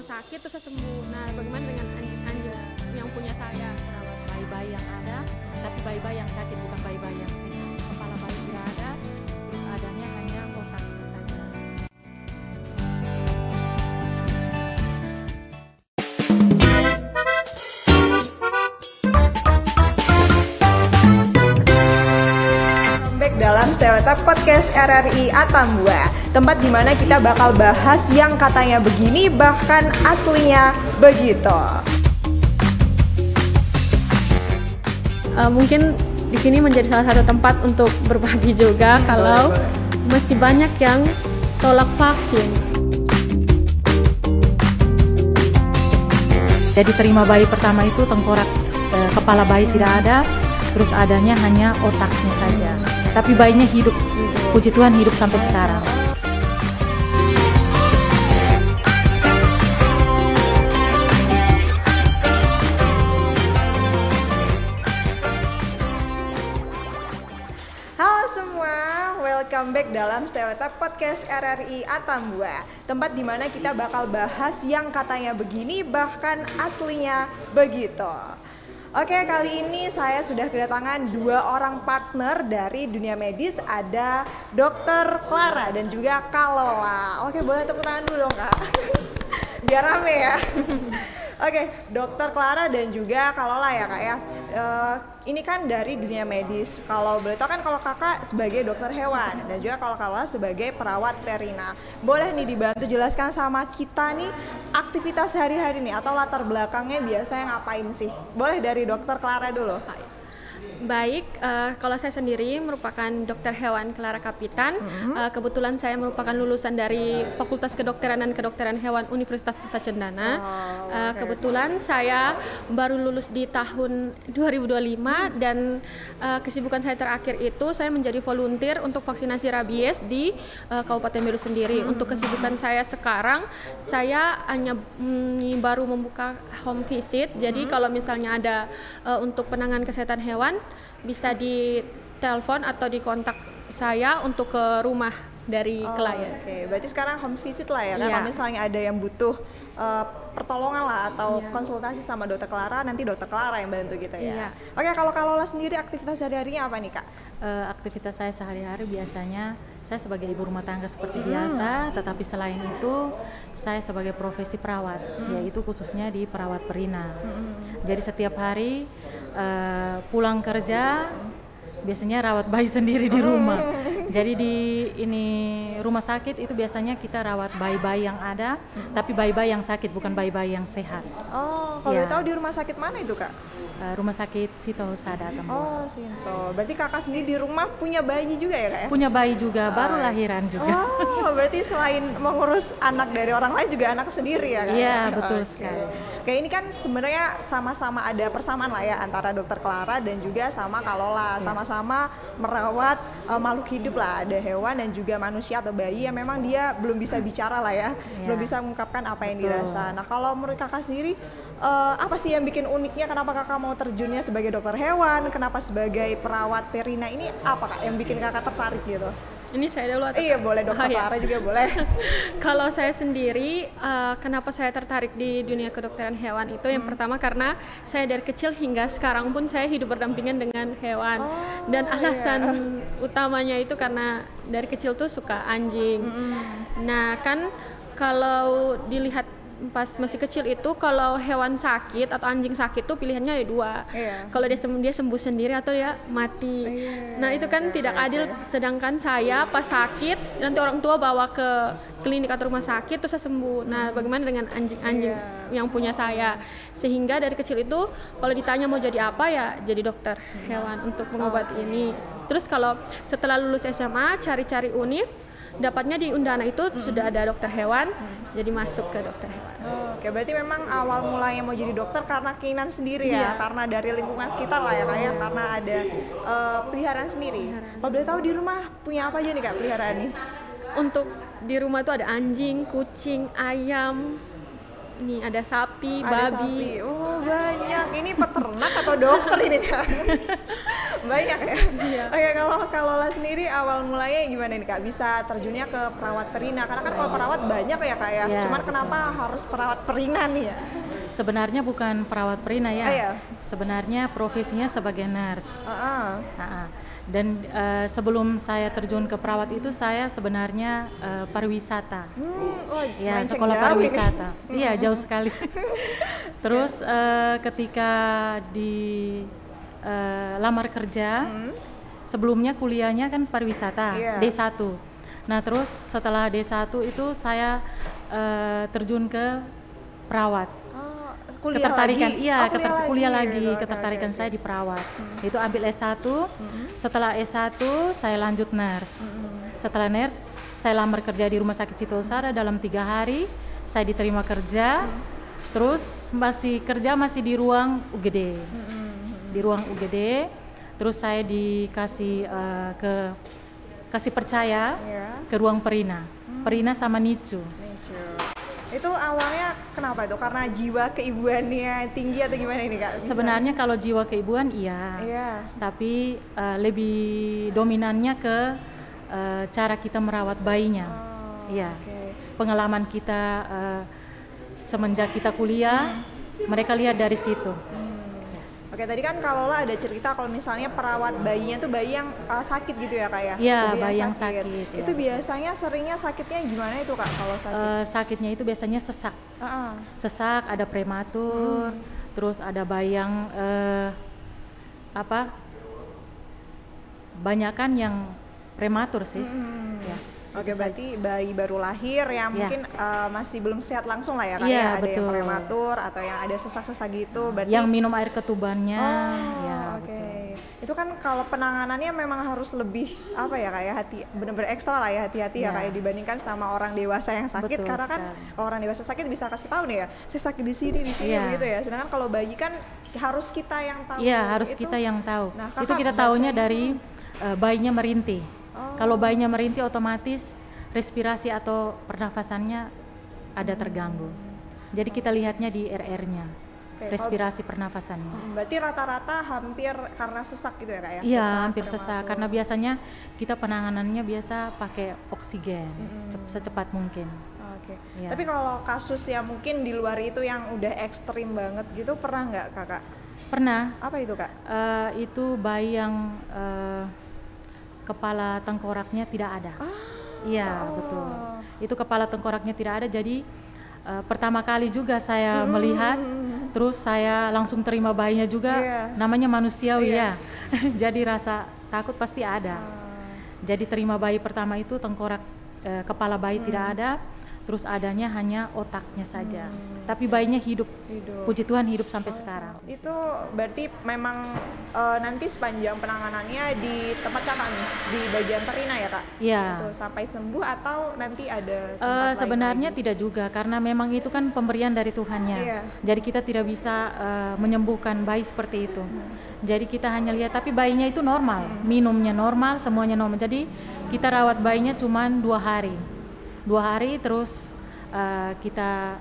rumah sakit terus saya sembuh. Nah, bagaimana dengan anjing-anjing yang punya saya? Rawat bayi-bayi yang ada, tapi bayi-bayi yang sakit bukan bayi-bayi yang sehat. Kepala bayi tidak ada, terus adanya hanya otaknya saja. Back dalam Stereotip Podcast RRI Atambua, tempat di mana kita bakal bahas yang katanya begini bahkan aslinya begitu. Mungkin di sini menjadi salah satu tempat untuk berbagi juga kalau masih banyak yang tolak vaksin. Jadi terima bayi pertama itu tengkorak, kepala bayi tidak ada, terus adanya hanya otaknya saja. Tapi bayinya hidup, puji Tuhan hidup sampai sekarang. Halo semua, welcome back dalam Stereotip Podcast RRI Atambua, tempat di mana kita bakal bahas yang katanya begini bahkan aslinya begitu. Oke, kali ini saya sudah kedatangan dua orang partner dari dunia medis, ada Dr. Clara dan juga Kak Lola. Oke, boleh tepuk tangan dulu dong, Kak. Biar rame ya. Oke, Dr. Clara dan juga Kak Lola ya, Kak ya. Ini kan dari dunia medis. Kalau boleh tahu kan kalau Kakak sebagai dokter hewan dan juga kalau Kak Lola sebagai perawat perina. Boleh nih dibantu jelaskan sama kita nih aktivitas sehari-hari nih atau latar belakangnya biasanya ngapain sih? Boleh dari Dokter Clara dulu. Baik, kalau saya sendiri merupakan dokter hewan Clara Kapitan. Kebetulan saya merupakan lulusan dari Fakultas Kedokteran dan Kedokteran Hewan Universitas Nusa Cendana. Kebetulan saya baru lulus di tahun 2025 dan kesibukan saya terakhir itu saya menjadi volunteer untuk vaksinasi rabies di Kabupaten Belu sendiri. Untuk kesibukan saya sekarang, saya hanya baru membuka home visit. Jadi kalau misalnya ada untuk penanganan kesehatan hewan, bisa ditelepon atau dikontak saya untuk ke rumah dari klien. Oke, berarti sekarang home visit lah ya, kan? Iya. Kalau misalnya ada yang butuh pertolongan lah atau konsultasi sama Dokter Clara, nanti Dokter Clara yang bantu gitu ya. Iya. Oke, kalau Kak Lola sendiri aktivitas sehari-harinya apa nih, Kak? Aktivitas saya sehari-hari biasanya saya sebagai ibu rumah tangga seperti biasa, tetapi selain itu saya sebagai profesi perawat, yaitu khususnya di perawat perina. Jadi setiap hari pulang kerja biasanya rawat bayi sendiri di rumah. Jadi di rumah sakit itu biasanya kita rawat bayi-bayi yang ada, tapi bayi-bayi yang sakit bukan bayi-bayi yang sehat. Oh, kalau Ya. boleh tahu di rumah sakit mana itu, Kak? Rumah sakit Sito Husada Atambua. Oh, Sinto. Berarti Kakak sendiri di rumah punya bayinya juga ya, Kak ya? Punya bayi juga, baru lahiran juga. Oh, berarti selain mengurus anak dari orang lain juga anak sendiri ya, Kak? Iya, ya? betul Oke. sekali. Oke, ini kan sebenarnya sama-sama ada persamaan lah ya antara Dokter Clara dan juga sama Kak Lola. Sama-sama merawat makhluk hidup lah, ada hewan dan juga manusia atau bayi yang memang dia belum bisa bicara lah ya, belum bisa mengungkapkan apa yang dirasa. Nah, kalau menurut Kakak sendiri, apa sih yang bikin uniknya? Kenapa Kakak mau terjunnya sebagai dokter hewan? Kenapa sebagai perawat perina ini apa, Kak, yang bikin Kakak tertarik gitu? Ini saya dulu atau? Iya, boleh Dokter Oh, iya. Clara juga boleh. Kalau saya sendiri, kenapa saya tertarik di dunia kedokteran hewan itu yang pertama karena saya dari kecil hingga sekarang pun saya hidup berdampingan dengan hewan. Dan alasan utamanya itu karena dari kecil tuh suka anjing. Nah kan kalau dilihat pas masih kecil itu kalau hewan sakit atau anjing sakit tuh pilihannya ada dua. Iya. Kalau dia sembuh sendiri atau dia mati. Nah itu kan tidak adil. Sedangkan saya pas sakit nanti orang tua bawa ke klinik atau rumah sakit terus saya sembuh. Nah bagaimana dengan anjing-anjing yang punya saya? Sehingga dari kecil itu kalau ditanya mau jadi apa ya jadi dokter hewan untuk mengobati ini. Terus kalau setelah lulus SMA cari-cari univ, dapatnya di Undana itu sudah ada dokter hewan, jadi masuk ke dokter hewan. Oke, berarti memang awal mulanya mau jadi dokter karena keinginan sendiri ya, karena dari lingkungan sekitar lah ya, Kak ya, karena ada peliharaan sendiri. Kalau boleh tahu di rumah punya apa aja nih, Kak, peliharaan nih? Untuk di rumah itu ada anjing, kucing, ayam, Nih ada sapi, Ada babi. sapi. Oh, banyak. Ini peternak atau dokter ini Kak? Banyak ya? Iya. Oke, kalau Lah sendiri awal mulanya gimana nih Kak? Bisa terjunnya ke perawat perina? Karena kan kalau perawat banyak ya Kak ya. Iya, Cuman kenapa harus perawat perina nih ya? Sebenarnya bukan perawat perina ya. Iya. Sebenarnya profesinya sebagai nurse. Heeh. Dan sebelum saya terjun ke perawat itu saya sebenarnya pariwisata. Oh, Ya, melenceng sekolah jauh pariwisata. ini. Iya, jauh sekali. Terus ketika di lamar kerja, sebelumnya kuliahnya kan pariwisata, Iya. D1. Nah, terus setelah D1 itu saya terjun ke perawat. Oh, kuliah Ketertarikan, lagi? iya, Oh, kuliah lagi, gitu. Oke, ketertarikan oke, saya oke. di perawat. Itu ambil S1, setelah S1 saya lanjut nurse. Setelah nurse, saya lamar kerja di Rumah Sakit Siti Osara dalam 3 hari, saya diterima kerja, terus masih di ruang UGD. Di ruang UGD, terus saya dikasih kasih percaya Iya. ke ruang Perina. Perina sama Nicu. Itu awalnya kenapa itu? Karena jiwa keibuannya tinggi atau gimana ini Kak? Bisa? Sebenarnya kalau jiwa keibuan iya. Iya. Tapi lebih dominannya ke cara kita merawat bayinya. Oh, Iya. oke. Pengalaman kita semenjak kita kuliah, mereka lihat dari situ. Oke, tadi kan kalau Lah ada cerita kalau misalnya perawat bayinya tuh bayi yang sakit gitu ya Kak ya? Iya, bayi yang sakit, ya. Itu biasanya seringnya sakitnya gimana itu Kak kalau sakit? Sakitnya itu biasanya sesak. Heeh. Sesak, ada prematur, terus ada bayi yang banyakan yang prematur sih. Ya. Oke, Itu saja. berarti bayi baru lahir yang Ya. mungkin masih belum sehat langsung lah ya Kak Iya, ya? Ada yang betul. prematur atau yang ada sesak-sesak gitu. Berarti Yang minum air ketubannya, Oh, ya oke. betul. Itu kan kalau penanganannya memang harus lebih apa ya kayak hati bener-bener ekstra lah ya, hati-hati ya Ya. kayak dibandingkan sama orang dewasa yang sakit. Betul Karena kan sekali. kalau orang dewasa sakit bisa kasih tahu nih ya, saya sakit di sini Iya. begitu ya. Sedangkan kalau bayi kan harus kita yang tahu. Iya, harus Itu- kita yang tahu. Nah, Itu Kakak kita tahunya bacanya- dari bayinya merintih. Oh. Kalau bayinya merintih otomatis respirasi atau pernafasannya ada terganggu. Jadi kita lihatnya di RR-nya, Oke, respirasi pernafasannya. Berarti rata-rata hampir karena sesak gitu ya kak ya? Iya, Sesak, hampir sesak prematur. karena biasanya kita penanganannya biasa pakai oksigen secepat mungkin. Oke. Iya. Tapi kalau kasus yang mungkin di luar itu yang udah ekstrim banget gitu pernah nggak kakak? Pernah Apa itu kak? itu bayi yang kepala tengkoraknya tidak ada. Iya, betul. Itu kepala tengkoraknya tidak ada. Jadi pertama kali juga saya melihat, terus saya langsung terima bayinya juga. Iya. Namanya manusiawi Iya. ya. Jadi rasa takut pasti ada. Jadi terima bayi pertama itu tengkorak kepala bayi tidak ada, terus adanya hanya otaknya saja. Tapi bayinya hidup. Puji Tuhan hidup sampai sekarang. Itu berarti memang nanti sepanjang penanganannya di tempat kakak nih, di bagian perina ya kak? Iya. Itu sampai sembuh atau nanti ada tempat lain Sebenarnya lagi? tidak juga, karena memang itu kan pemberian dari Tuhannya. Iya. Jadi kita tidak bisa menyembuhkan bayi seperti itu. Jadi kita hanya lihat, tapi bayinya itu normal, minumnya normal, semuanya normal. Jadi kita rawat bayinya cuma 2 hari. 2 hari terus kita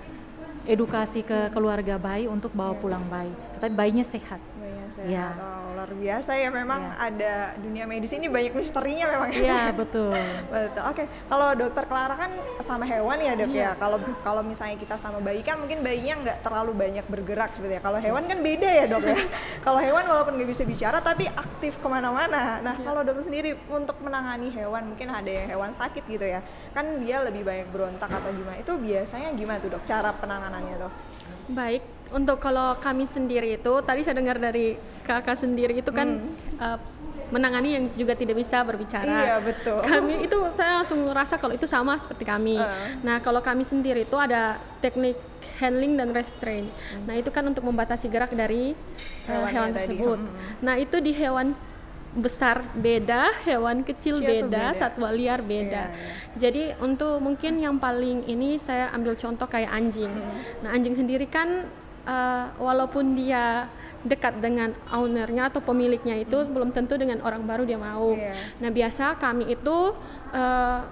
edukasi ke keluarga bayi untuk bawa pulang bayi. Tapi bayinya sehat. Bayinya sehat. Iya. Oh, luar biasa ya memang Iya. ada dunia medis ini banyak misterinya memang. Iya, betul. Betul. Oke, kalau dokter Clara kan sama hewan ya dok Iya. ya. Kalau misalnya kita sama bayi kan mungkin bayinya nggak terlalu banyak bergerak seperti ya. Kalau hewan kan beda ya dok ya. Kalau hewan walaupun nggak bisa bicara tapi aktif kemana-mana. Nah kalau dokter sendiri untuk menangani hewan mungkin ada yang hewan sakit gitu ya. Kan dia lebih banyak berontak atau gimana. Itu biasanya gimana tuh dok cara penanganannya dok? Baik, untuk kalau kami sendiri itu tadi saya dengar dari kakak sendiri itu kan menangani yang juga tidak bisa berbicara. Iya betul. Kami itu saya langsung ngerasa kalau itu sama seperti kami. Nah kalau kami sendiri itu ada teknik handling dan restrain. Nah itu kan untuk membatasi gerak dari Hewannya hewan tadi. tersebut. Nah itu di hewan besar beda, hewan kecil Kecil tuh beda, beda. satwa liar beda. Iya. Jadi untuk mungkin yang paling ini saya ambil contoh kayak anjing. Nah anjing sendiri kan walaupun dia dekat dengan ownernya atau pemiliknya itu belum tentu dengan orang baru dia mau. Nah biasa kami itu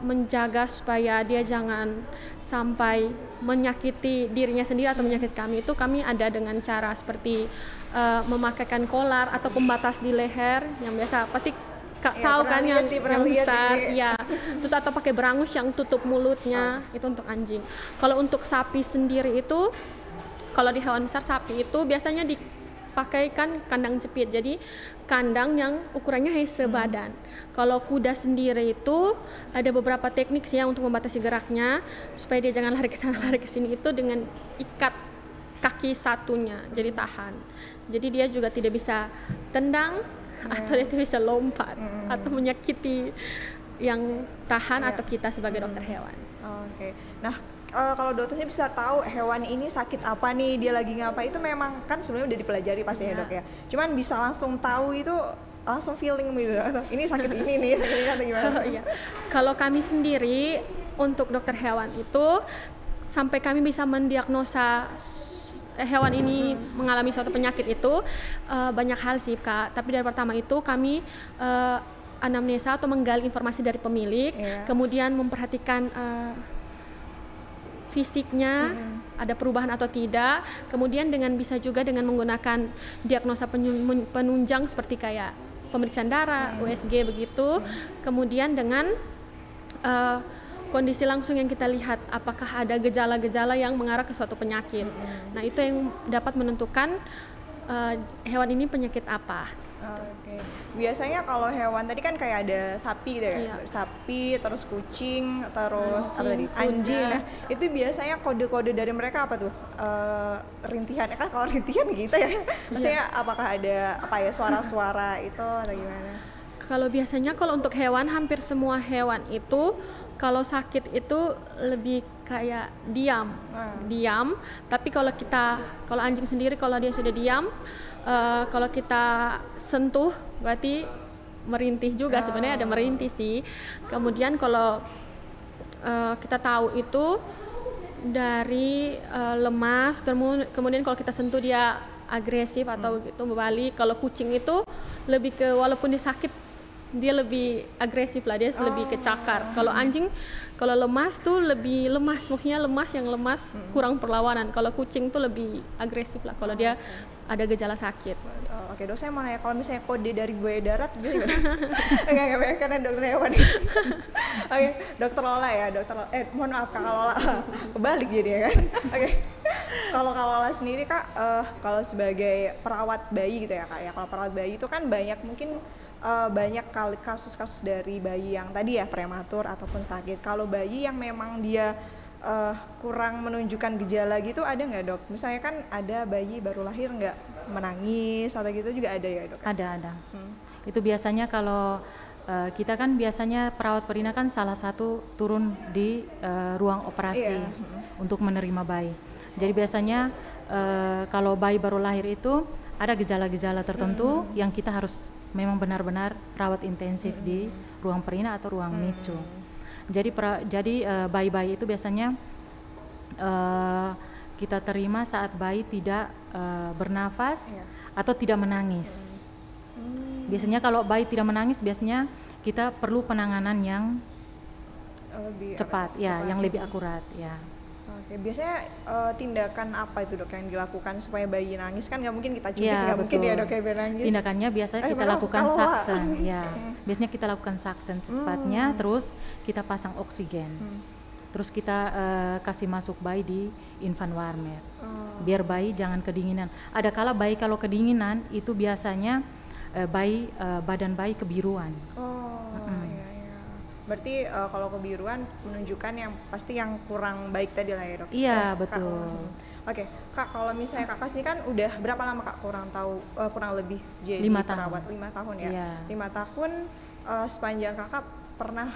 menjaga supaya dia jangan sampai menyakiti dirinya sendiri atau menyakiti kami, itu kami ada dengan cara seperti memakaikan kolar atau pembatas di leher yang biasa pasti tahu kan yang besar ya, terus atau pakai berangus yang tutup mulutnya, itu untuk anjing. Kalau untuk sapi sendiri itu, kalau di hewan besar sapi itu biasanya dipakaikan kandang jepit, jadi kandang yang ukurannya hanya sebadan. Kalau kuda sendiri itu ada beberapa teknik sih ya untuk membatasi geraknya supaya dia jangan lari ke sana lari ke sini, itu dengan ikat kaki satunya jadi tahan, jadi dia juga tidak bisa tendang atau dia tidak bisa lompat atau menyakiti yang tahan atau kita sebagai dokter hewan. Oke. Nah, kalau dokternya bisa tahu hewan ini sakit apa nih, dia lagi ngapa, itu memang kan sebenarnya udah dipelajari pasti ya dok ya. Cuman bisa langsung tahu itu langsung feeling gitu, ini sakit ini nih, sakit ini atau gimana? Iya. Kalau kami sendiri untuk dokter hewan itu sampai kami bisa mendiagnosa hewan ini mengalami suatu penyakit itu banyak hal sih Kak, tapi dari pertama itu kami anamnesa atau menggali informasi dari pemilik, kemudian memperhatikan fisiknya ada perubahan atau tidak, kemudian bisa juga dengan menggunakan diagnosa penunjang seperti kayak pemeriksaan darah, USG begitu, kemudian dengan kondisi langsung yang kita lihat apakah ada gejala-gejala yang mengarah ke suatu penyakit. Nah itu yang dapat menentukan hewan ini penyakit apa. Oke. Biasanya kalau hewan tadi kan kayak ada sapi gitu ya, sapi, terus kucing, terus apa tadi? Anjing. Nah itu biasanya kode-kode dari mereka apa tuh? Rintihan, kan kalau rintihan gitu ya. Maksudnya apakah ada apa ya suara-suara itu atau gimana? Kalau biasanya kalau untuk hewan, hampir semua hewan itu kalau sakit itu lebih kayak diam. Tapi kalau anjing sendiri kalau dia sudah diam, kalau kita sentuh berarti merintih juga. Sebenarnya ada merintih sih. Kemudian kalau kita tahu itu dari lemas, kemudian kalau kita sentuh dia agresif atau gitu berbalik. Kalau kucing itu lebih ke walaupun dia sakit dia lebih agresif lah, dia lebih kecakar. Kalau anjing kalau lemas tuh lebih lemas, maksudnya yang lemas kurang perlawanan. Kalau kucing tuh lebih agresif lah kalau dia ada gejala sakit. Oke dok, saya mau nanya kalau misalnya kode dari buaya darat gimana? Enggak karena dokter hewan. Oke, dokter Lola ya, mohon maaf Kak Lola, kebalik jadi ya kan. Oke. Kalau Kak Lola sendiri Kak, kalau sebagai perawat bayi gitu ya Kak ya, kalau perawat bayi itu kan mungkin banyak kali kasus-kasus dari bayi yang tadi ya prematur ataupun sakit. Kalau bayi yang memang dia kurang menunjukkan gejala gitu ada nggak dok? Misalnya kan ada bayi baru lahir nggak menangis atau gitu juga ada ya dok? Ada. Itu biasanya kalau kita kan biasanya perawat perina kan salah satu turun di ruang operasi untuk menerima bayi. Jadi biasanya kalau bayi baru lahir itu ada gejala-gejala tertentu yang kita harus memang benar-benar rawat intensif di ruang perina atau ruang NICU. Jadi bayi-bayi itu biasanya kita terima saat bayi tidak bernafas atau tidak menangis. Biasanya kalau bayi tidak menangis, biasanya kita perlu penanganan yang cepat, yang lebih akurat, ya. Oke, biasanya tindakan apa itu dok yang dilakukan supaya bayi nangis? Kan nggak mungkin kita cubit, nggak mungkin ya dok ya biar nangis. Tindakannya biasanya kita lakukan suction, biasanya kita lakukan suction secepatnya, terus kita pasang oksigen, terus kita kasih masuk bayi di infant warmer, biar bayi jangan kedinginan. Ada kala bayi kalau kedinginan itu biasanya badan bayi kebiruan. Berarti kalau kebiruan menunjukkan yang pasti yang kurang baik tadi lah ya dok? Iya betul. Oke, Kak, kalau misalnya kakak sini kan udah berapa lama Kak kurang lebih jadi perawat? 5 tahun ya? 5 tahun sepanjang kakak pernah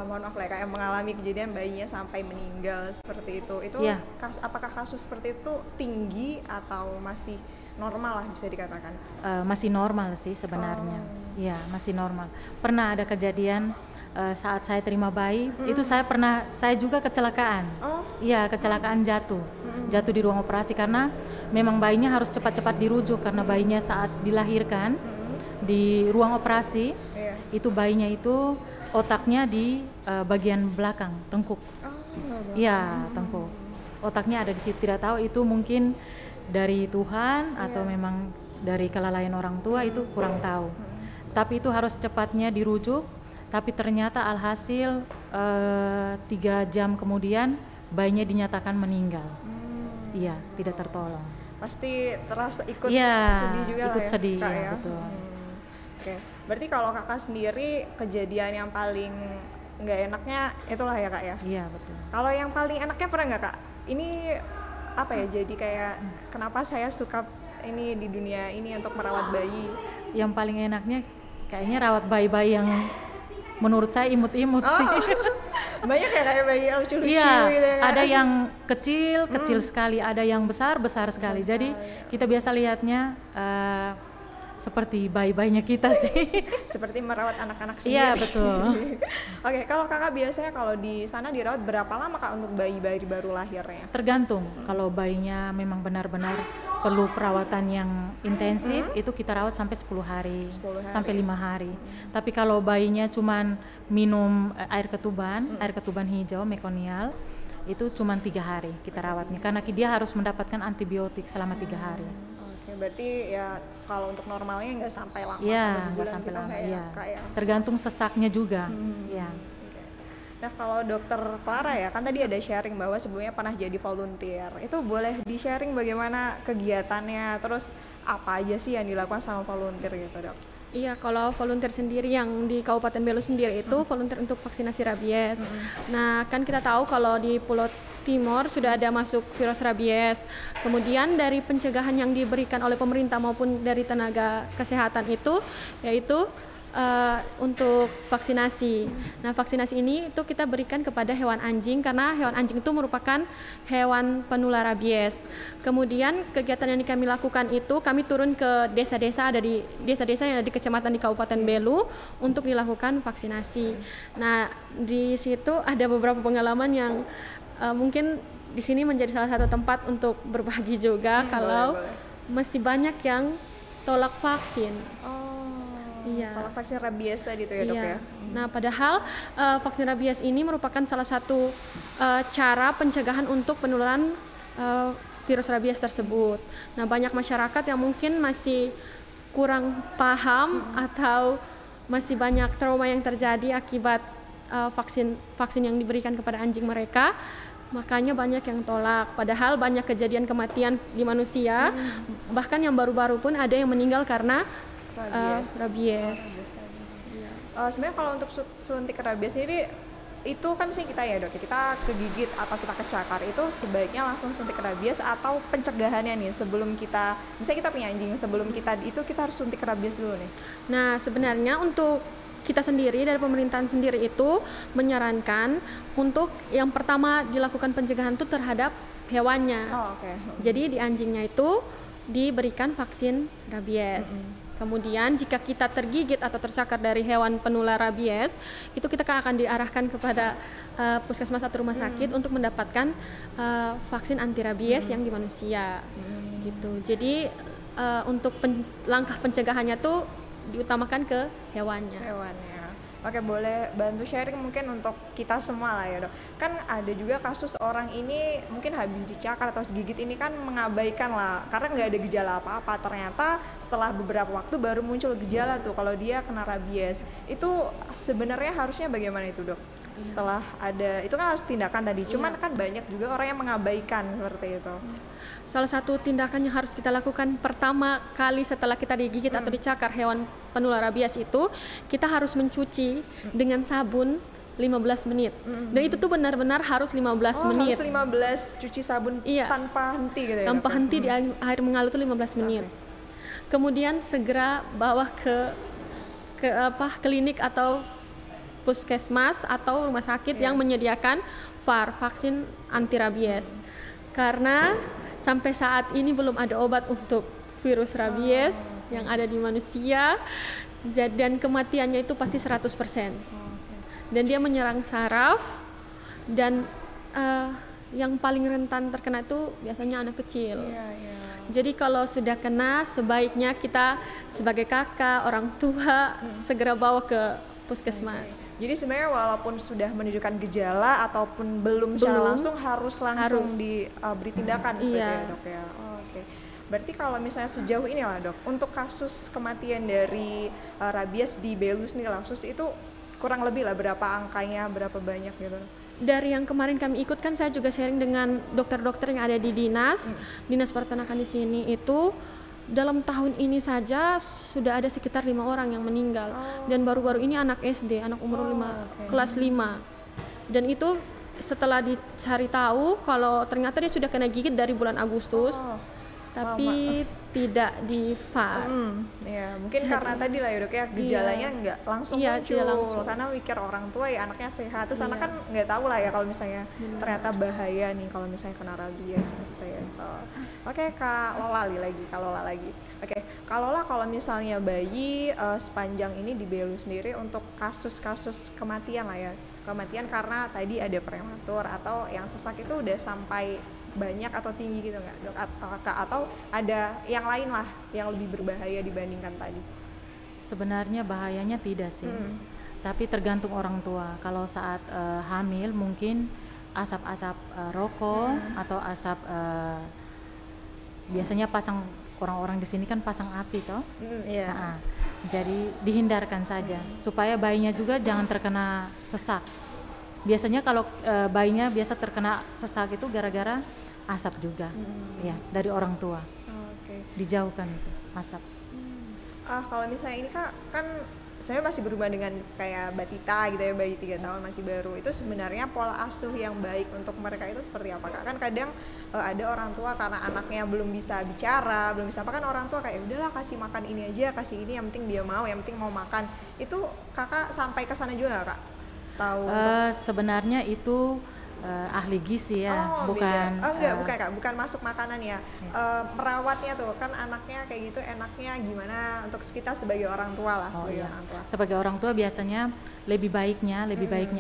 mohon maaf lah ya, Kak, yang mengalami kejadian bayinya sampai meninggal seperti itu apakah kasus seperti itu tinggi atau masih normal lah bisa dikatakan? Masih normal sih sebenarnya. Masih normal. Pernah ada kejadian saat saya terima bayi itu saya juga kecelakaan. Iya, kecelakaan jatuh di ruang operasi karena memang bayinya harus cepat-cepat dirujuk karena bayinya saat dilahirkan di ruang operasi itu bayinya itu otaknya di bagian belakang tengkuk. Iya, tengkuk. Otaknya ada di situ, tidak tahu itu mungkin dari Tuhan atau memang dari kelalaian orang tua itu kurang tahu. Tapi itu harus cepatnya dirujuk. Tapi ternyata alhasil 3 jam kemudian bayinya dinyatakan meninggal. Iya, tidak tertolong. Pasti terasa ikut sedih juga ikut lah ya, sedih, Kak, ya, betul. Oke, berarti kalau Kakak sendiri kejadian yang paling nggak enaknya itulah ya Kak ya? Iya, betul. Kalau yang paling enaknya pernah nggak Kak? Ini apa ya, jadi kayak kenapa saya suka ini di dunia ini untuk merawat bayi? Yang paling enaknya kayaknya rawat bayi-bayi yang menurut saya imut-imut sih. Banyak ya kayak bayi yang lucu-lucu gitu ya kan? Ada yang kecil sekali, ada yang besar sekali. Jadi kita biasa lihatnya seperti bayi-bayinya kita sih. Seperti merawat anak-anak sendiri. Iya, betul. Oke, kalau Kakak biasanya kalau di sana dirawat berapa lama Kak untuk bayi-bayi baru lahirnya? Tergantung. Kalau bayinya memang benar-benar perlu perawatan yang intensif, itu kita rawat sampai 10 hari, sampai 5 hari. Tapi kalau bayinya cuman minum air ketuban hijau, mekonial, itu cuman 3 hari kita rawatnya, karena dia harus mendapatkan antibiotik selama 3 hari. Oke, berarti ya kalau untuk normalnya nggak sampai lama, nggak sampai lama, ya. Tergantung sesaknya juga. Ya. Nah, kalau Dokter Clara ya, kan tadi ada sharing bahwa sebelumnya pernah jadi volunteer. Itu boleh di-sharing bagaimana kegiatannya, terus apa aja sih yang dilakukan sama volunteer gitu, Dok? Iya, kalau volunteer sendiri yang di Kabupaten Belu sendiri itu volunteer untuk vaksinasi rabies. Nah, kan kita tahu kalau di Pulau Timur sudah ada masuk virus rabies. Kemudian dari pencegahan yang diberikan oleh pemerintah maupun dari tenaga kesehatan itu yaitu untuk vaksinasi. Nah, vaksinasi ini itu kita berikan kepada hewan anjing karena hewan anjing itu merupakan hewan penular rabies. Kemudian kegiatan yang kami lakukan itu kami turun ke desa-desa, ada di desa-desa yang ada di kecamatan di Kabupaten Belu untuk dilakukan vaksinasi. Nah, di situ ada beberapa pengalaman yang mungkin di sini menjadi salah satu tempat untuk berbagi juga kalau masih banyak yang tolak vaksin. Iya. Kalau vaksin rabies tadi tuh ya Dok ya. Nah, padahal vaksin rabies ini merupakan salah satu cara pencegahan untuk penularan virus rabies tersebut. Nah, banyak masyarakat yang mungkin masih kurang paham atau masih banyak trauma yang terjadi akibat vaksin yang diberikan kepada anjing mereka. Makanya banyak yang tolak. Padahal banyak kejadian kematian di manusia. Bahkan yang baru-baru pun ada yang meninggal karena rabies. Sebenarnya kalau untuk suntik rabies ini itu kan misalnya kita ya Dok, kita kegigit atau kita kecakar itu sebaiknya langsung suntik rabies atau pencegahannya nih sebelum kita, misalnya kita punya anjing, sebelum kita itu kita harus suntik rabies dulu nih. Nah, sebenarnya untuk kita sendiri dari pemerintahan sendiri itu menyarankan untuk yang pertama dilakukan pencegahan itu terhadap hewannya. Jadi di anjingnya itu diberikan vaksin rabies. Kemudian jika kita tergigit atau tercakar dari hewan penular rabies, itu kita akan diarahkan kepada puskesmas atau rumah sakit untuk mendapatkan vaksin anti rabies yang di manusia. Gitu. Jadi untuk langkah pencegahannya tuh diutamakan ke hewannya. Oke, boleh bantu sharing mungkin untuk kita semua lah ya Dok. Kan ada juga kasus orang ini mungkin habis dicakar atau digigit ini kan mengabaikan lah karena nggak ada gejala apa-apa. Ternyata setelah beberapa waktu baru muncul gejala tuh kalau dia kena rabies. Itu sebenarnya harusnya bagaimana itu Dok? Setelah ada, itu kan harus tindakan tadi, cuman kan banyak juga orang yang mengabaikan seperti itu. Salah satu tindakan yang harus kita lakukan pertama kali setelah kita digigit atau dicakar hewan penular rabies itu, kita harus mencuci dengan sabun 15 menit. Dan itu tuh benar-benar harus 15 menit. Harus 15 cuci sabun tanpa henti gitu ya? Tanpa henti di air mengalir itu 15 menit. Kemudian segera bawa ke klinik atau puskesmas atau rumah sakit yang menyediakan VAR, vaksin anti rabies. Karena sampai saat ini belum ada obat untuk virus rabies yang ada di manusia, dan kematiannya itu pasti 100%. dan dia menyerang saraf, dan yang paling rentan terkena itu biasanya anak kecil. Jadi kalau sudah kena, sebaiknya kita sebagai kakak, orang tua segera bawa ke puskesmas. Jadi sebenarnya walaupun sudah menunjukkan gejala ataupun belum secara langsung harus diberi tindakan seperti ya dok ya. Oke. Berarti kalau misalnya sejauh ini lah dok, untuk kasus kematian dari rabies di Belu sendiri khusus itu kurang lebih lah berapa angkanya, berapa banyak gitu? Dari yang kemarin kami ikut kan saya juga sharing dengan dokter-dokter yang ada di dinas peternakan di sini, itu dalam tahun ini saja sudah ada sekitar 5 orang yang meninggal, dan baru-baru ini anak SD, anak umur kelas 5, dan itu setelah dicari tahu kalau ternyata dia sudah kena gigit dari bulan Agustus, tapi tidak di-VAR. Ya, mungkin karena tadi lah ya dok ya, gejalanya nggak langsung muncul, karena mikir orang tua ya anaknya sehat, terus anak kan nggak tahu lah ya kalau misalnya ternyata bahaya nih kalau misalnya kena rabies seperti itu. Oke, Kak Lola lagi. Oke, Kak Lola, kalau misalnya bayi sepanjang ini di Belu sendiri untuk kasus-kasus kematian lah ya, kematian karena tadi ada prematur atau yang sesak itu udah sampai banyak atau tinggi gitu nggak dok, atau ada yang lain lah yang lebih berbahaya dibandingkan tadi? Sebenarnya bahayanya tidak sih, tapi tergantung orang tua. Kalau saat hamil mungkin asap-asap rokok atau asap biasanya pasang orang-orang di sini kan pasang api toh, jadi dihindarkan saja supaya bayinya juga jangan terkena sesak. Biasanya kalau bayinya biasa terkena sesak itu gara-gara asap juga, ya dari orang tua. Dijauhkan itu asap. Kalau misalnya ini Kak, kan saya masih berhubungan dengan kayak Batita gitu ya, bayi 3 tahun masih baru, itu sebenarnya pola asuh yang baik untuk mereka itu seperti apa Kak? Kan kadang ada orang tua karena anaknya belum bisa bicara, belum bisa apa, kan orang tua kayak udahlah kasih makan ini aja, kasih ini, yang penting dia mau, yang penting mau makan. Itu Kakak sampai ke sana juga Kak? Tahu? Sebenarnya itu ahli gizi ya, bukan bukan Kak, bukan masuk makanan ya. Merawatnya tuh kan anaknya kayak gitu, enaknya gimana untuk kita sebagai orang tua lah, orang tua. Sebagai orang tua biasanya lebih baiknya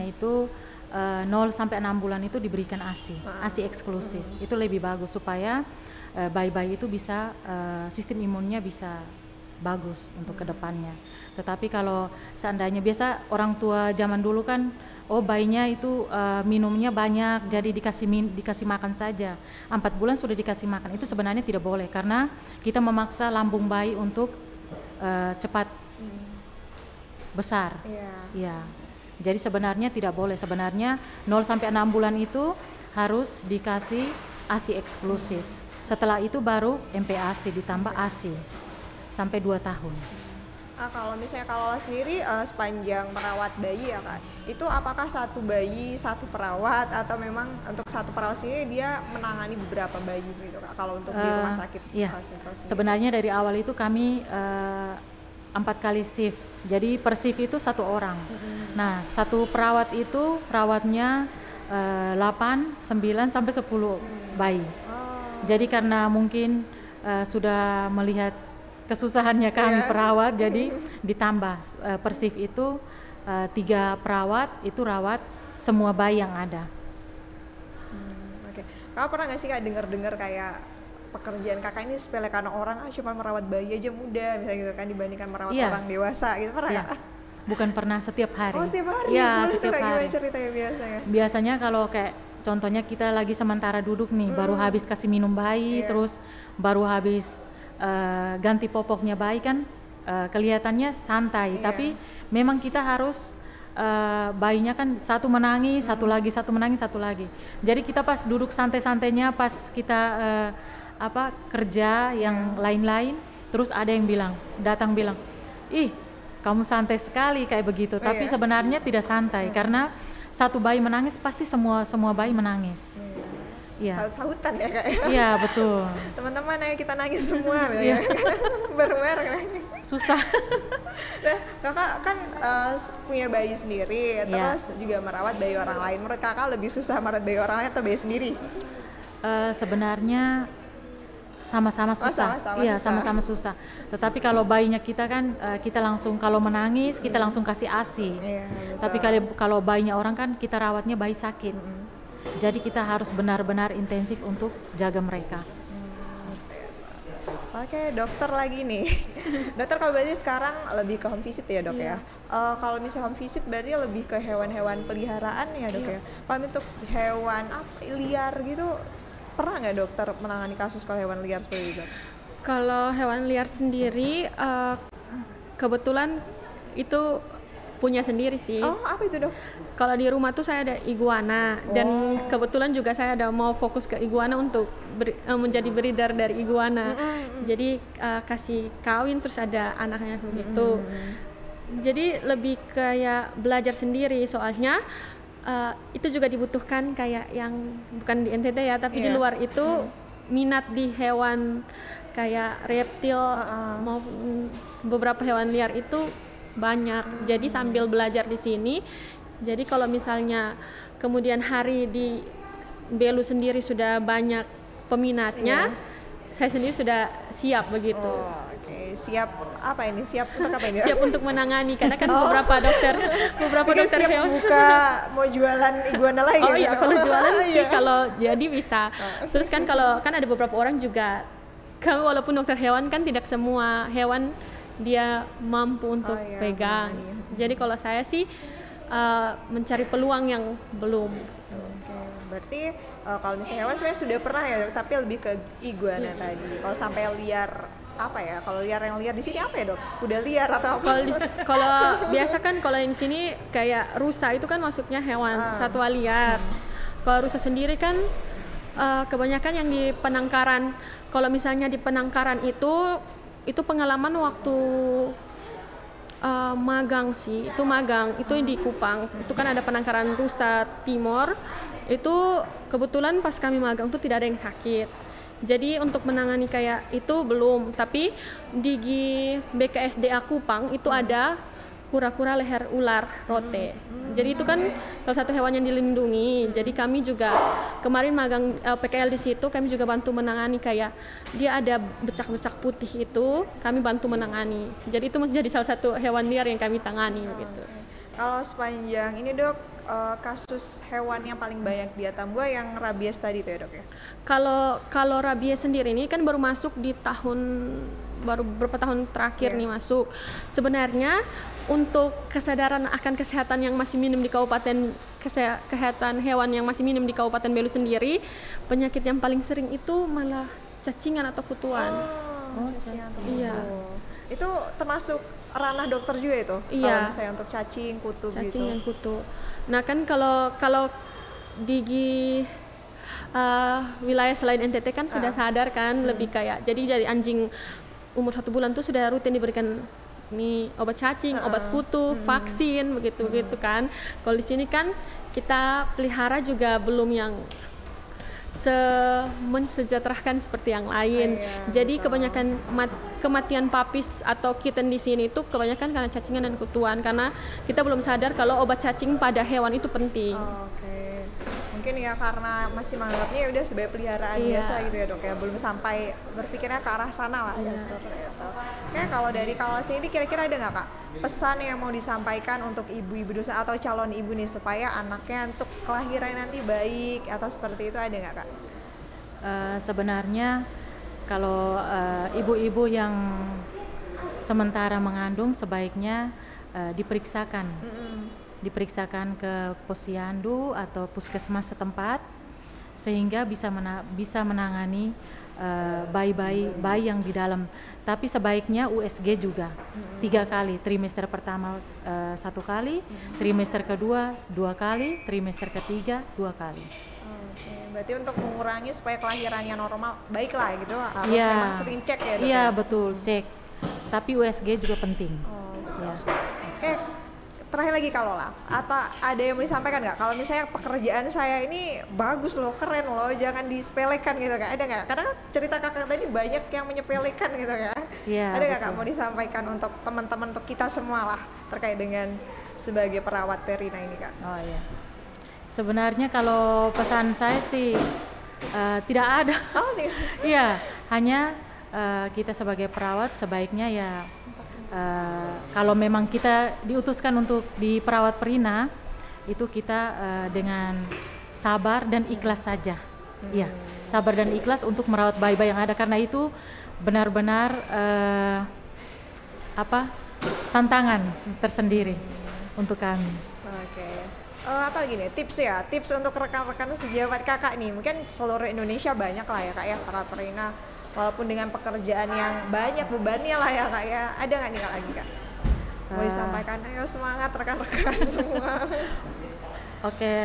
itu 0 sampai 6 bulan itu diberikan ASI eksklusif. Itu lebih bagus supaya bayi-bayi itu bisa sistem imunnya bisa bagus untuk kedepannya. Tetapi kalau seandainya biasa orang tua zaman dulu kan, bayinya itu minumnya banyak, jadi dikasih makan saja. 4 bulan sudah dikasih makan. Itu sebenarnya tidak boleh karena kita memaksa lambung bayi untuk cepat besar. Ya. Jadi sebenarnya tidak boleh. Sebenarnya 0 sampai 6 bulan itu harus dikasih ASI eksklusif. Setelah itu baru MPASI ditambah ASI sampai 2 tahun. Kalau misalnya kalau sendiri sepanjang merawat bayi ya Kak, itu apakah satu bayi satu perawat atau memang untuk satu perawat sendiri dia menangani beberapa bayi gitu Kak, kalau untuk di rumah sakit? Iya. Sebenarnya dari awal itu kami 4 kali shift, jadi per shift itu 1 orang. Nah, satu perawat itu perawatnya 8, 9 sampai 10 bayi. Jadi karena mungkin sudah melihat kesusahannya kami perawat, jadi ditambah per shift itu 3 perawat itu rawat semua bayi yang ada. Kakak pernah nggak sih Kak dengar kayak pekerjaan Kakak ini sepele karena orang cuma merawat bayi aja mudah misalnya gitu kan, dibandingkan merawat orang dewasa gitu, pernah Kak? Bukan pernah, setiap hari. Setiap hari? Ya, setiap hari. Gimana ceritanya biasanya? Biasanya kalau kayak contohnya kita lagi sementara duduk nih, baru habis kasih minum bayi, terus baru habis ganti popoknya bayi kan kelihatannya santai, tapi memang kita harus bayinya kan satu menangis, satu menangis, satu lagi. Jadi kita pas duduk santai-santainya, pas kita kerja yang lain-lain, terus ada yang datang bilang, ih kamu santai sekali kayak begitu. Tapi sebenarnya tidak santai karena satu bayi menangis pasti semua bayi menangis. Saut-sautan ya Kak? Iya betul. Teman-teman ayo kita nangis semua, bareng-bareng. Susah. Nah, Kakak kan punya bayi sendiri, terus juga merawat bayi orang lain. Menurut Kakak lebih susah merawat bayi orang lain atau bayi sendiri? Sebenarnya sama-sama susah. Iya, sama-sama susah. Tetapi kalau bayinya kita kan kita langsung kalau menangis kita langsung kasih ASI. Tapi kalau bayinya orang kan kita rawatnya bayi sakit. Jadi kita harus benar-benar intensif untuk jaga mereka. Oke, dokter lagi nih. Dokter kalau berarti sekarang lebih ke home visit ya dok ya. Kalau misalnya home visit berarti lebih ke hewan-hewan peliharaan ya dok ya. Kalau untuk hewan liar gitu, pernah nggak dokter menangani kasus kalau hewan liar seperti itu? Kalau hewan liar sendiri, kebetulan itu punya sendiri sih. Oh, apa itu dok? Kalau di rumah tuh saya ada iguana dan kebetulan juga saya ada mau fokus ke iguana untuk menjadi breeder dari iguana. Jadi kasih kawin terus ada anaknya begitu. Jadi lebih kayak belajar sendiri soalnya itu juga dibutuhkan kayak yang bukan di NTT ya, tapi di luar itu minat di hewan kayak reptil maupun beberapa hewan liar itu banyak. Jadi sambil belajar di sini, jadi kalau misalnya kemudian hari di Belu sendiri sudah banyak peminatnya, saya sendiri sudah siap begitu. Siap apa ini? Siap untuk apa ini? Siap untuk menangani, karena kan beberapa dokter siap hewan buka mau jualan iguana lagi. Oh iya, kalau jualan sih kalau jadi bisa. Terus kan kalau kan ada beberapa orang juga, kan walaupun dokter hewan kan tidak semua hewan dia mampu untuk pegang. Jadi kalau saya sih mencari peluang yang belum. Berarti kalau misalnya hewan sebenarnya sudah pernah ya, tapi lebih ke iguana tadi. Kalau sampai liar apa ya? Kalau liar yang liar di sini apa ya dok? Kuda liar atau apa? Kalau biasa kan kalau di sini kayak rusa itu kan masuknya hewan satwa liar. Kalau rusa sendiri kan kebanyakan yang di penangkaran. Kalau misalnya di penangkaran itu pengalaman waktu magang sih, itu di Kupang, itu kan ada penangkaran rusa Timor, itu kebetulan pas kami magang tuh tidak ada yang sakit, jadi untuk menangani kayak itu belum, tapi di BKSDA Kupang itu ada kura-kura leher ular rote. Jadi itu kan salah satu hewan yang dilindungi. Jadi kami juga kemarin magang PKL di situ, kami juga bantu menangani kayak dia ada becak-becak putih itu, kami bantu menangani. Jadi itu menjadi salah satu hewan liar yang kami tangani gitu. Kalau sepanjang ini dok, kasus hewan yang paling banyak di Atambua yang rabies tadi tuh ya dok ya? Kalau rabies sendiri ini kan baru masuk di baru beberapa tahun terakhir nih masuk. Sebenarnya untuk kesadaran akan kesehatan yang masih minim di kabupaten, kesehatan hewan yang masih minim di Kabupaten Belu sendiri, penyakit yang paling sering itu malah cacingan atau kutuan. Cacingan atau kutu. Iya. Itu termasuk ranah dokter juga itu? Iya. Kalau misalnya untuk cacing, kutu gitu. Cacing dan kutu. Nah kan kalau di wilayah selain NTT kan sudah sadar kan, lebih kayak jadi dari anjing umur 1 bulan tuh sudah rutin diberikan ini obat cacing, obat kutu, vaksin begitu kan. Kalau di sini kan kita pelihara juga belum yang mensejahterakan seperti yang lain. Jadi kebanyakan kematian papis atau kitten di sini itu kebanyakan karena cacingan dan kutuan, karena kita belum sadar kalau obat cacing pada hewan itu penting. Mungkin ya karena masih menganggapnya ya udah sebagai peliharaan biasa gitu ya dok ya, belum sampai berpikirnya ke arah sana lah. Oke, kalau sini kira-kira ada nggak kak pesan yang mau disampaikan untuk ibu-ibu dosa atau calon ibu nih supaya anaknya untuk kelahiran nanti baik atau seperti itu, ada nggak kak? Sebenarnya kalau ibu-ibu yang sementara mengandung sebaiknya diperiksakan ke posyandu atau puskesmas setempat sehingga bisa menangani bayi yang di dalam. Tapi sebaiknya USG juga 3 kali, trimester pertama 1 kali, trimester kedua 2 kali, trimester ketiga 2 kali. Berarti untuk mengurangi supaya kelahirannya normal, baiklah gitu, harus memang sering cek ya dok? Iya betul, cek. Tapi USG juga penting. Terakhir lagi kalau atau ada yang mau disampaikan nggak? Kalau misalnya pekerjaan saya ini bagus loh, keren loh, jangan disepelekan gitu kak. Ada nggak? Karena cerita kakak tadi banyak yang menyepelekan gitu kak. Ada nggak kak mau disampaikan untuk teman-teman, untuk kita semua lah terkait dengan sebagai perawat Perina ini kak? Oh iya. Sebenarnya kalau pesan saya sih tidak ada. Oh tidak. Iya, Hanya kita sebagai perawat sebaiknya ya kalau memang kita diutuskan untuk di perawat perina, itu kita dengan sabar dan ikhlas saja. Ya, sabar dan ikhlas untuk merawat bayi-bayi yang ada, karena itu benar-benar tantangan tersendiri untuk kami. Oke. Apa lagi nih tips untuk rekan-rekan sejawat kakak nih, mungkin seluruh Indonesia banyak lah ya kak ya para perina, walaupun dengan pekerjaan yang banyak bebannya lah ya kak ya, ada nggak nih kak lagi kak mau disampaikan? Ayo semangat rekan-rekan semua. Oke,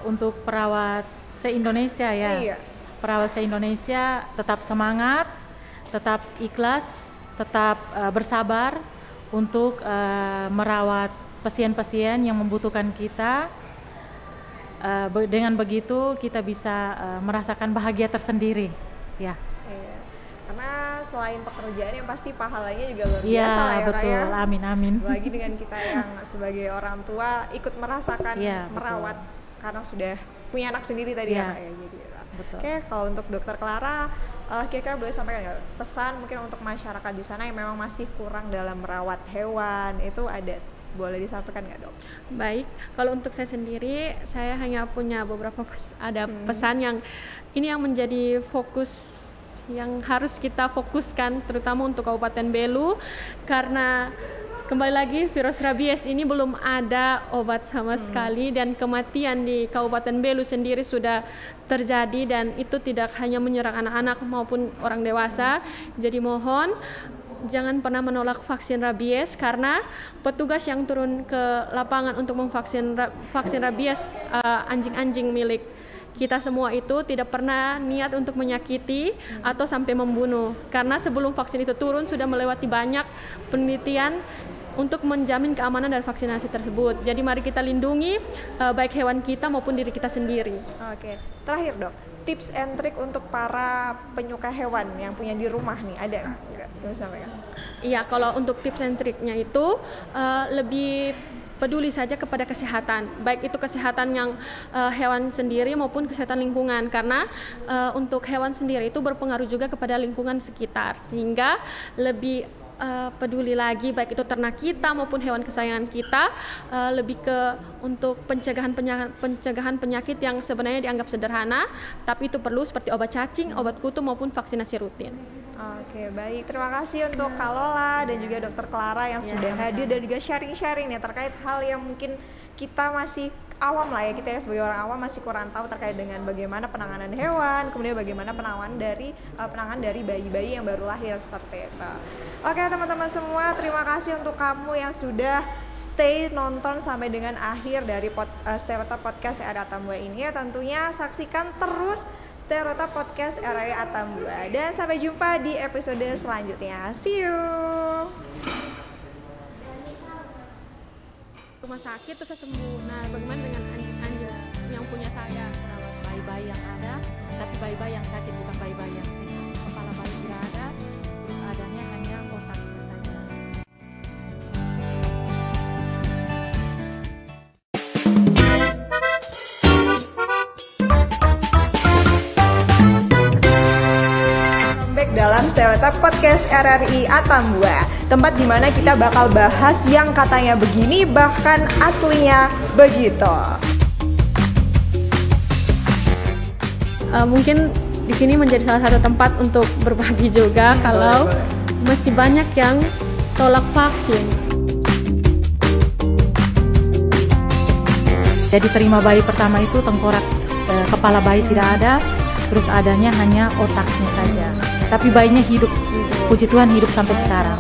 untuk perawat se-Indonesia ya. Iya. Perawat se-Indonesia tetap semangat, tetap ikhlas, tetap bersabar untuk merawat pasien-pasien yang membutuhkan kita. Dengan begitu kita bisa merasakan bahagia tersendiri, ya. Iya. Karena selain pekerjaan yang pasti pahalanya juga luar Iya, biasa lah ya betul. kak ya. Amin, amin. Lagi dengan kita yang sebagai orang tua ikut merasakan Iya, merawat karena sudah punya anak sendiri tadi ya Iya. kak ya. Jadi, Betul. oke, kalau untuk Dokter Clara, kira-kira boleh sampaikan nggak pesan mungkin untuk masyarakat di sana yang memang masih kurang dalam merawat hewan, itu ada, boleh disampaikan nggak dok? Baik, kalau untuk saya sendiri, saya hanya punya beberapa pesan yang ini yang menjadi fokus yang harus kita fokuskan, terutama untuk Kabupaten Belu, karena kembali lagi virus rabies ini belum ada obat sama sekali, dan kematian di Kabupaten Belu sendiri sudah terjadi, dan itu tidak hanya menyerang anak-anak maupun orang dewasa. Jadi mohon jangan pernah menolak vaksin rabies, karena petugas yang turun ke lapangan untuk memvaksin vaksin rabies anjing-anjing milik kita semua itu tidak pernah niat untuk menyakiti atau sampai membunuh, karena sebelum vaksin itu turun sudah melewati banyak penelitian untuk menjamin keamanan dari vaksinasi tersebut. Jadi mari kita lindungi baik hewan kita maupun diri kita sendiri. Oke, terakhir dok, tips and trick untuk para penyuka hewan yang punya di rumah nih, ada nggak? Bisa sampaikan? Iya, kalau untuk tips and triknya itu lebih peduli saja kepada kesehatan, baik itu kesehatan yang hewan sendiri maupun kesehatan lingkungan, karena untuk hewan sendiri itu berpengaruh juga kepada lingkungan sekitar, sehingga lebih peduli lagi baik itu ternak kita maupun hewan kesayangan kita, lebih ke untuk pencegahan penyakit yang sebenarnya dianggap sederhana, tapi itu perlu seperti obat cacing, obat kutu maupun vaksinasi rutin. Oke, baik. Terima kasih untuk Kak Lola dan juga Dokter Clara yang sudah hadir dan juga sharing-sharing nih terkait hal yang mungkin kita masih awam lah ya, kita ya sebagai orang awam masih kurang tahu terkait dengan bagaimana penanganan hewan, kemudian bagaimana penanganan dari bayi-bayi yang baru lahir seperti itu. Oke teman-teman semua, terima kasih untuk kamu yang sudah stay nonton sampai dengan akhir dari Stereotip Podcast RRI Atambua ini ya. Tentunya saksikan terus Stereotip Podcast RRI Atambua, dan sampai jumpa di episode selanjutnya. See you. Rumah sakit terus saya sembuh. Nah, bagaimana dengan anjing yang punya saya? Merawat bayi-bayi yang ada, tapi bayi-bayi yang sakit, bukan bayi-bayi yang sehat. Kepala bayi tidak ada, terus adanya hanya otaknya saja. Back dalam Stereotip Podcast RRI Atambua, tempat dimana kita bakal bahas yang katanya begini bahkan aslinya begitu. Mungkin di sini menjadi salah satu tempat untuk berbagi juga kalau masih banyak yang tolak vaksin. Jadi terima bayi pertama itu tengkorak, kepala bayi tidak ada, terus adanya hanya otaknya saja. Tapi bayinya hidup, puji Tuhan hidup sampai sekarang.